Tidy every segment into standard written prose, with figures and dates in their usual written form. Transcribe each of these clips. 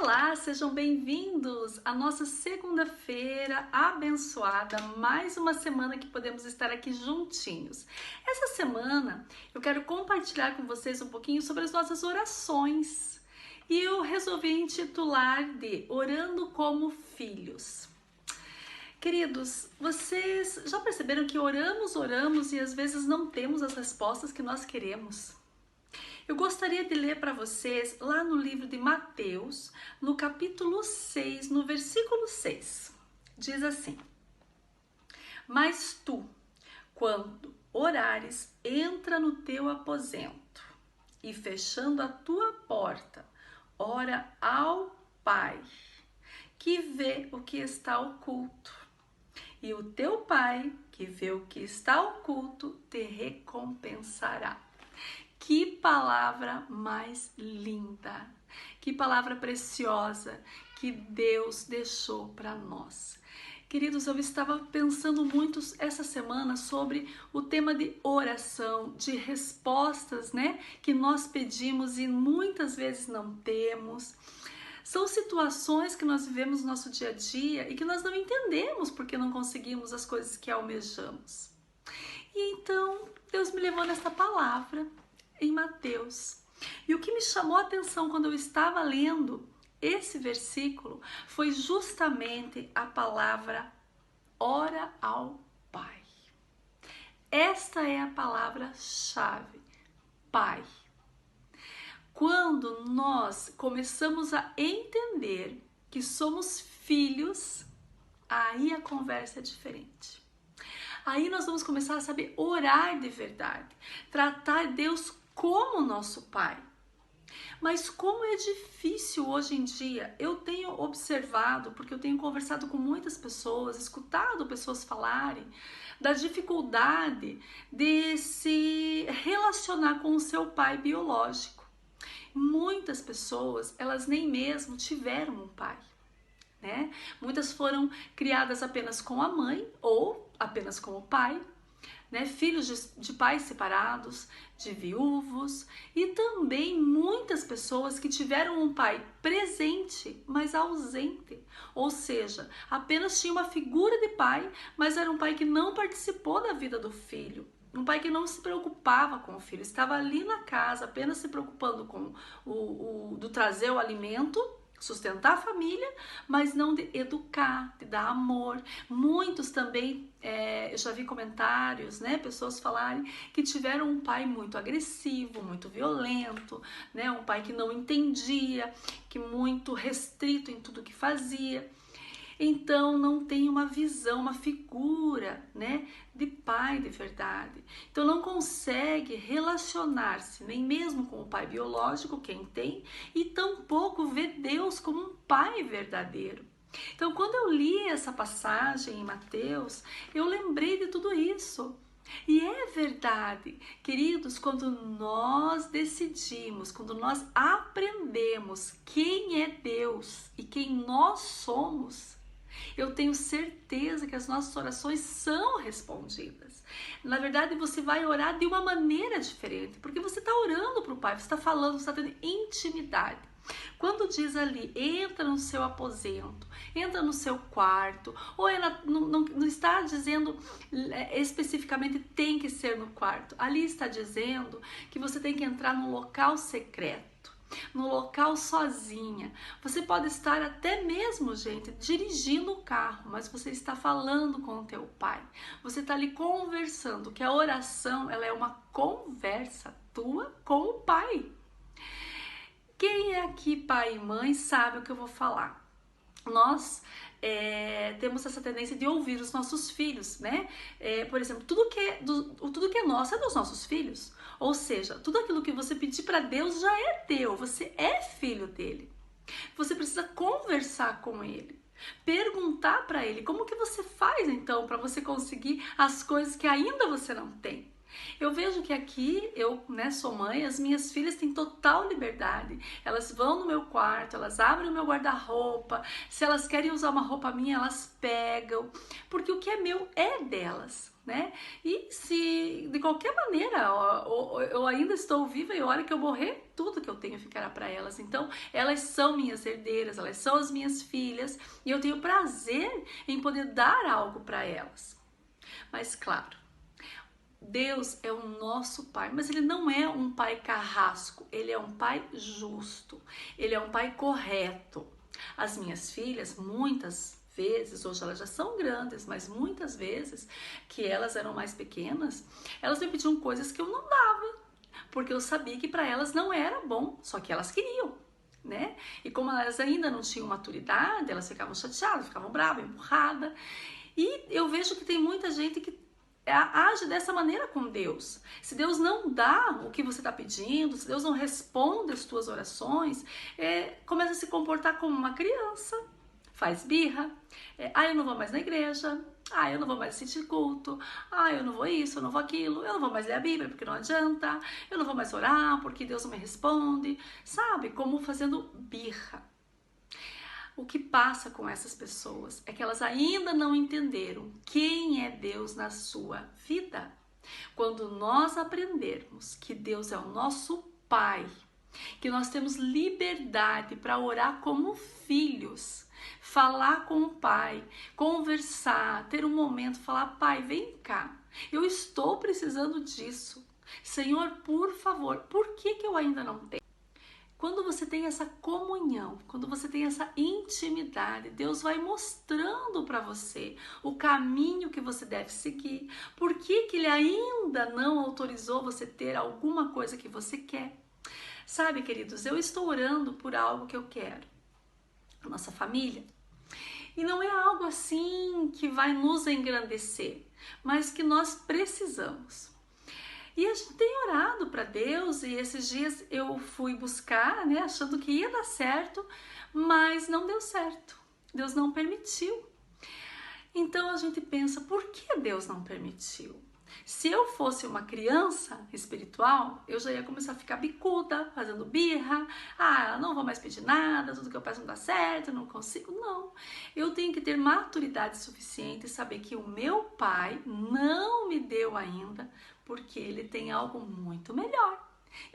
Olá, sejam bem-vindos à nossa segunda-feira abençoada, mais uma semana que podemos estar aqui juntinhos. Essa semana eu quero compartilhar com vocês um pouquinho sobre as nossas orações e eu resolvi intitular de Orando como Filhos. Queridos, vocês já perceberam que oramos e às vezes não temos as respostas que nós queremos? Eu gostaria de ler para vocês lá no livro de Mateus, no capítulo 6, no versículo 6. Diz assim: Mas tu, quando orares, entra no teu aposento e fechando a tua porta, ora ao Pai, que vê o que está oculto. E o teu Pai, que vê o que está oculto, te recompensará. Que palavra mais linda, que palavra preciosa que Deus deixou para nós. Queridos, eu estava pensando muito essa semana sobre o tema de oração, de respostas, né, que nós pedimos e muitas vezes não temos. São situações que nós vivemos no nosso dia a dia e que nós não entendemos porque não conseguimos as coisas que almejamos. E então, Deus me levou nessa palavra em Mateus. E o que me chamou a atenção quando eu estava lendo esse versículo foi justamente a palavra ora ao Pai. Esta é a palavra-chave, Pai. Quando nós começamos a entender que somos filhos, aí a conversa é diferente. Aí nós vamos começar a saber orar de verdade, tratar Deus como nosso Pai. Mas como é difícil hoje em dia, eu tenho observado, porque eu tenho conversado com muitas pessoas, escutado pessoas falarem da dificuldade de se relacionar com o seu pai biológico. Muitas pessoas, elas nem mesmo tiveram um pai, né? Muitas foram criadas apenas com a mãe ou apenas com o pai, né? Filhos de pais separados, de viúvos, e também muitas pessoas que tiveram um pai presente, mas ausente, ou seja, apenas tinha uma figura de pai, mas era um pai que não participou da vida do filho. Um pai que não se preocupava com o filho, estava ali na casa apenas se preocupando com do trazer o alimento, sustentar a família, mas não de educar, de dar amor. Muitos também, eu já vi comentários, né, pessoas falarem que tiveram um pai muito agressivo, muito violento, né, um pai que não entendia, que muito restrito em tudo que fazia. Então não tem uma visão, uma figura, né, de pai de verdade. Então não consegue relacionar-se nem mesmo com o pai biológico, quem tem, e tampouco vê Deus como um pai verdadeiro. Então quando eu li essa passagem em Mateus, eu lembrei de tudo isso. E é verdade, queridos, quando nós decidimos, quando nós aprendemos quem é Deus e quem nós somos, eu tenho certeza que as nossas orações são respondidas. Na verdade, você vai orar de uma maneira diferente, porque você está orando para o Pai, você está falando, você está tendo intimidade. Quando diz ali, entra no seu aposento, entra no seu quarto, ou não está dizendo especificamente tem que ser no quarto, ali está dizendo que você tem que entrar no local secreto, no local sozinha. Você pode estar até mesmo, gente, dirigindo o carro, mas você está falando com o teu pai. Você está ali conversando, que a oração, ela é uma conversa tua com o pai. Quem é aqui pai e mãe sabe o que eu vou falar. Nós temos essa tendência de ouvir os nossos filhos, né? Por exemplo, tudo que é nosso é dos nossos filhos. Ou seja, tudo aquilo que você pedir para Deus já é teu, você é filho dele. Você precisa conversar com ele, perguntar para ele como que você faz então para você conseguir as coisas que ainda você não tem. Eu vejo que aqui, eu, né, sou mãe, as minhas filhas têm total liberdade. Elas vão no meu quarto, elas abrem o meu guarda-roupa. Se elas querem usar uma roupa minha, elas pegam. Porque o que é meu é delas, né? E se de qualquer maneira eu ainda estou viva e a hora que eu morrer, tudo que eu tenho ficará para elas. Então, elas são minhas herdeiras, elas são as minhas filhas e eu tenho prazer em poder dar algo para elas. Mas claro, Deus é o nosso pai, mas ele não é um pai carrasco, ele é um pai justo, ele é um pai correto. As minhas filhas, muitas vezes, hoje elas já são grandes, mas muitas vezes que elas eram mais pequenas, elas me pediam coisas que eu não dava, porque eu sabia que para elas não era bom, só que elas queriam, né? E como elas ainda não tinham maturidade, elas ficavam chateadas, ficavam bravas, empurradas. E eu vejo que tem muita gente que age dessa maneira com Deus. Se Deus não dá o que você está pedindo, se Deus não responde as tuas orações, começa a se comportar como uma criança, faz birra, eu não vou mais na igreja, eu não vou mais assistir culto, eu não vou isso, eu não vou aquilo, eu não vou mais ler a Bíblia porque não adianta, eu não vou mais orar porque Deus não me responde, sabe? Como fazendo birra. O que passa com essas pessoas é que elas ainda não entenderam quem é Deus na sua vida. Quando nós aprendermos que Deus é o nosso Pai, que nós temos liberdade para orar como filhos, falar com o Pai, conversar, ter um momento, falar: Pai, vem cá, eu estou precisando disso. Senhor, por favor, por que eu ainda não tenho? Quando você tem essa comunhão, quando você tem essa intimidade, Deus vai mostrando para você o caminho que você deve seguir. Por que Ele ainda não autorizou você ter alguma coisa que você quer? Sabe, queridos, eu estou orando por algo que eu quero. A nossa família. E não é algo assim que vai nos engrandecer, mas que nós precisamos. E a gente tem orado para Deus e esses dias eu fui buscar, né, achando que ia dar certo, mas não deu certo. Deus não permitiu. Então a gente pensa, por que Deus não permitiu? Se eu fosse uma criança espiritual, eu já ia começar a ficar bicuda, fazendo birra. Não vou mais pedir nada, tudo que eu peço não dá certo, eu não consigo. Não, eu tenho que ter maturidade suficiente e saber que o meu Pai não me deu ainda, porque Ele tem algo muito melhor.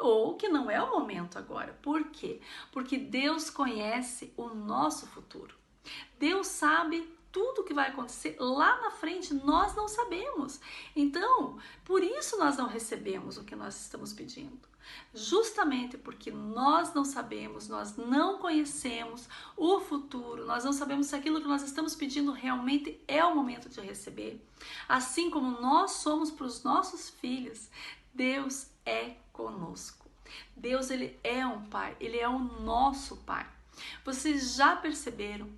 Ou que não é o momento agora. Por quê? Porque Deus conhece o nosso futuro. Deus sabe tudo que vai acontecer lá na frente, nós não sabemos. Então, por isso nós não recebemos o que nós estamos pedindo. Justamente porque nós não sabemos, nós não conhecemos o futuro, nós não sabemos se aquilo que nós estamos pedindo realmente é o momento de receber. Assim como nós somos para os nossos filhos, Deus é conosco. Deus, Ele é um Pai, Ele é o nosso Pai. Vocês já perceberam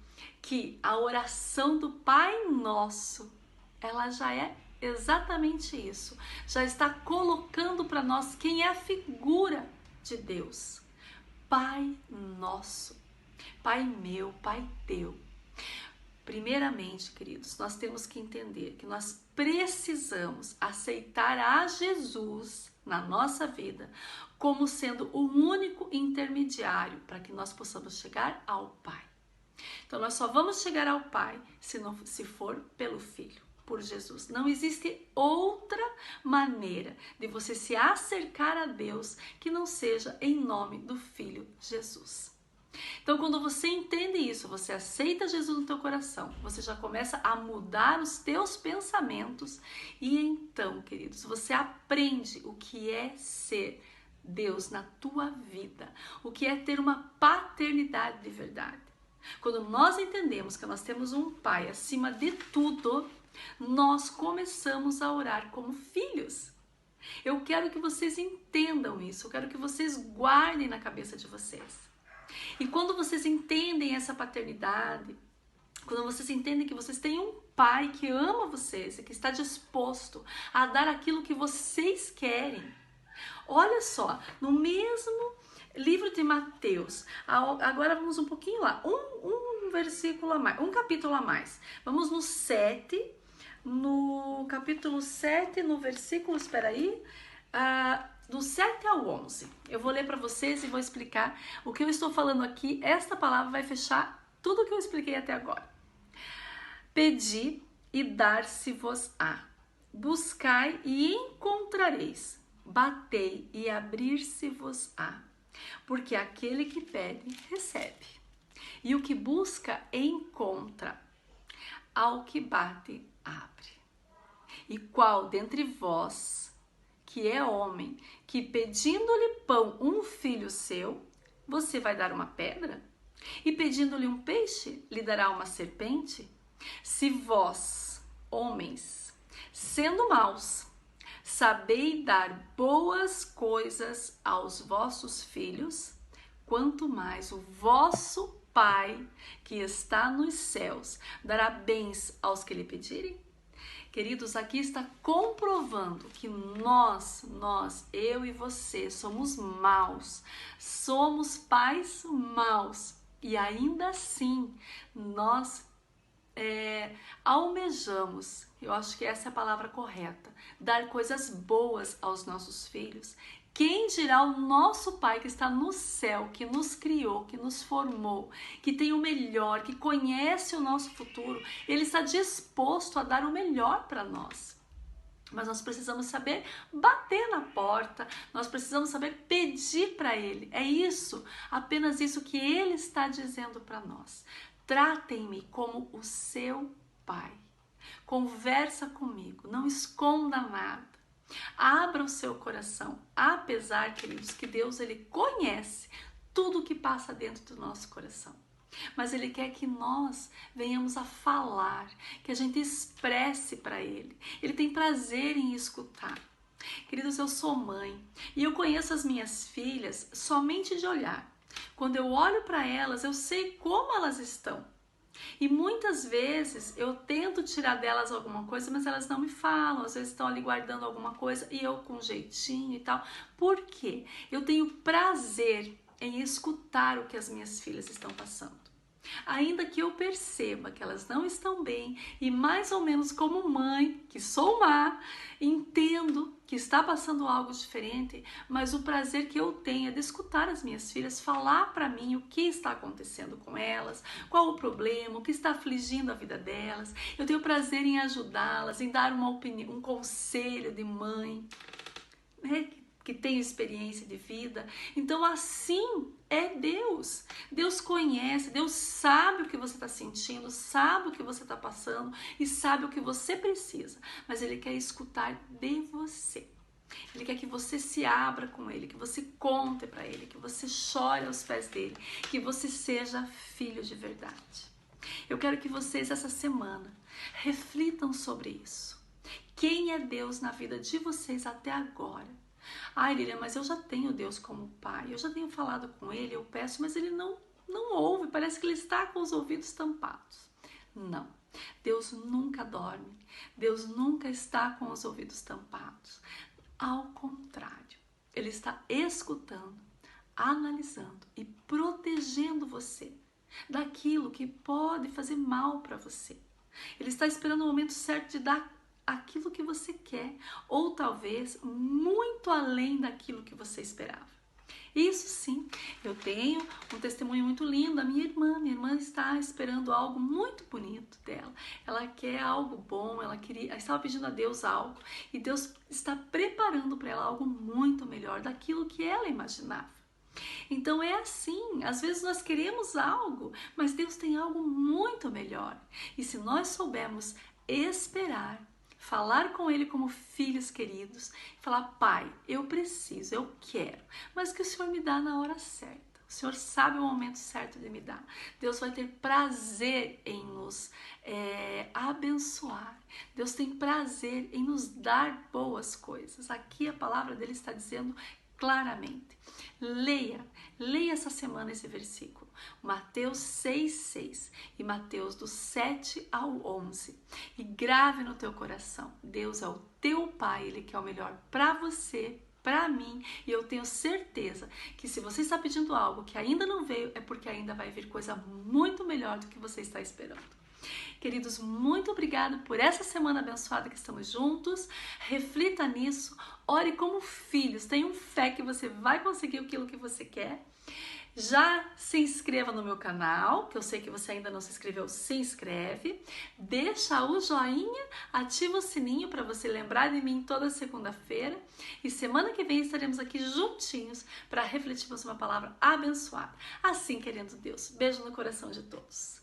que a oração do Pai Nosso, ela já é exatamente isso. Já está colocando para nós quem é a figura de Deus. Pai Nosso, Pai meu, Pai teu. Primeiramente, queridos, nós temos que entender que nós precisamos aceitar a Jesus na nossa vida como sendo o único intermediário para que nós possamos chegar ao Pai. Então nós só vamos chegar ao Pai se for pelo Filho, por Jesus. Não existe outra maneira de você se acercar a Deus que não seja em nome do Filho Jesus. Então quando você entende isso, você aceita Jesus no teu coração, você já começa a mudar os teus pensamentos e então, queridos, você aprende o que é ser Deus na tua vida, o que é ter uma paternidade de verdade. Quando nós entendemos que nós temos um Pai acima de tudo, nós começamos a orar como filhos. Eu quero que vocês entendam isso, eu quero que vocês guardem na cabeça de vocês. E quando vocês entendem essa paternidade, quando vocês entendem que vocês têm um Pai que ama vocês e que está disposto a dar aquilo que vocês querem, olha só, no mesmo livro de Mateus, agora vamos um pouquinho lá, um versículo a mais, um capítulo a mais. Vamos no 7, no capítulo 7, no versículo, espera aí, do 7 ao 11. Eu vou ler para vocês e vou explicar o que eu estou falando aqui. Esta palavra vai fechar tudo o que eu expliquei até agora. Pedi e dar-se-vos-á. Buscai e encontrareis. Batei e abrir-se-vos-á. Porque aquele que pede, recebe. E o que busca, encontra. Ao que bate, abre. E qual dentre vós, que é homem, que pedindo-lhe pão um filho seu, você vai dar uma pedra? E pedindo-lhe um peixe, lhe dará uma serpente? Se vós, homens, sendo maus, sabeis dar boas coisas aos vossos filhos, quanto mais o vosso Pai, que está nos céus, dará bens aos que lhe pedirem? Queridos, aqui está comprovando que nós, eu e você, somos maus, somos pais maus e ainda assim nós almejamos, eu acho que essa é a palavra correta, dar coisas boas aos nossos filhos. Quem dirá o nosso Pai que está no céu, que nos criou, que nos formou, que tem o melhor, que conhece o nosso futuro, Ele está disposto a dar o melhor para nós. Mas nós precisamos saber bater na porta, nós precisamos saber pedir para Ele. É isso, apenas isso que Ele está dizendo para nós. Tratem-me como o seu Pai. Conversa comigo, não esconda nada. Abra o seu coração, apesar, queridos, que Deus ele conhece tudo o que passa dentro do nosso coração. Mas Ele quer que nós venhamos a falar, que a gente expresse para Ele. Ele tem prazer em escutar. Queridos, eu sou mãe e eu conheço as minhas filhas somente de olhar. Quando eu olho para elas, eu sei como elas estão. E muitas vezes eu tento tirar delas alguma coisa, mas elas não me falam. Às vezes estão ali guardando alguma coisa e eu com jeitinho e tal. Por quê? Eu tenho prazer em escutar o que as minhas filhas estão passando. Ainda que eu perceba que elas não estão bem e mais ou menos como mãe, que sou má, entendo que está passando algo diferente, mas o prazer que eu tenho é de escutar as minhas filhas falar para mim o que está acontecendo com elas, qual o problema, o que está afligindo a vida delas. Eu tenho prazer em ajudá-las, em dar uma opinião, um conselho de mãe, né? Que tem experiência de vida. Então assim é Deus. Deus conhece, Deus sabe o que você está sentindo, sabe o que você está passando e sabe o que você precisa. Mas Ele quer escutar de você. Ele quer que você se abra com Ele, que você conte para Ele, que você chore aos pés dEle, que você seja filho de verdade. Eu quero que vocês essa semana reflitam sobre isso. Quem é Deus na vida de vocês até agora? Ai, Lilian, mas eu já tenho Deus como pai, eu já tenho falado com Ele, eu peço, mas Ele não ouve, parece que Ele está com os ouvidos tampados. Não, Deus nunca dorme, Deus nunca está com os ouvidos tampados. Ao contrário, Ele está escutando, analisando e protegendo você daquilo que pode fazer mal para você. Ele está esperando o momento certo de dar aquilo que você quer, ou talvez muito além daquilo que você esperava. Isso sim, eu tenho um testemunho muito lindo da minha irmã está esperando algo muito bonito dela, ela quer algo bom, ela estava pedindo a Deus algo, e Deus está preparando para ela algo muito melhor daquilo que ela imaginava. Então é assim, às vezes nós queremos algo, mas Deus tem algo muito melhor, e se nós soubermos esperar, falar com Ele como filhos queridos, falar, Pai, eu preciso, eu quero, mas que o Senhor me dá na hora certa. O Senhor sabe o momento certo de me dar. Deus vai ter prazer em nos abençoar. Deus tem prazer em nos dar boas coisas. Aqui a palavra dele está dizendo claramente. Leia essa semana esse versículo, Mateus 6:6 e Mateus do 7 ao 11, e grave no teu coração, Deus é o teu Pai, Ele quer o melhor para você, para mim, e eu tenho certeza que se você está pedindo algo que ainda não veio, é porque ainda vai vir coisa muito melhor do que você está esperando. Queridos, muito obrigado por essa semana abençoada que estamos juntos. Reflita nisso, ore como filhos, tenham fé que você vai conseguir aquilo que você quer. Já se inscreva no meu canal, que eu sei que você ainda não se inscreveu, se inscreve. Deixa o joinha, ativa o sininho para você lembrar de mim toda segunda-feira. E semana que vem estaremos aqui juntinhos para refletirmos uma palavra abençoada. Assim, querendo Deus, beijo no coração de todos.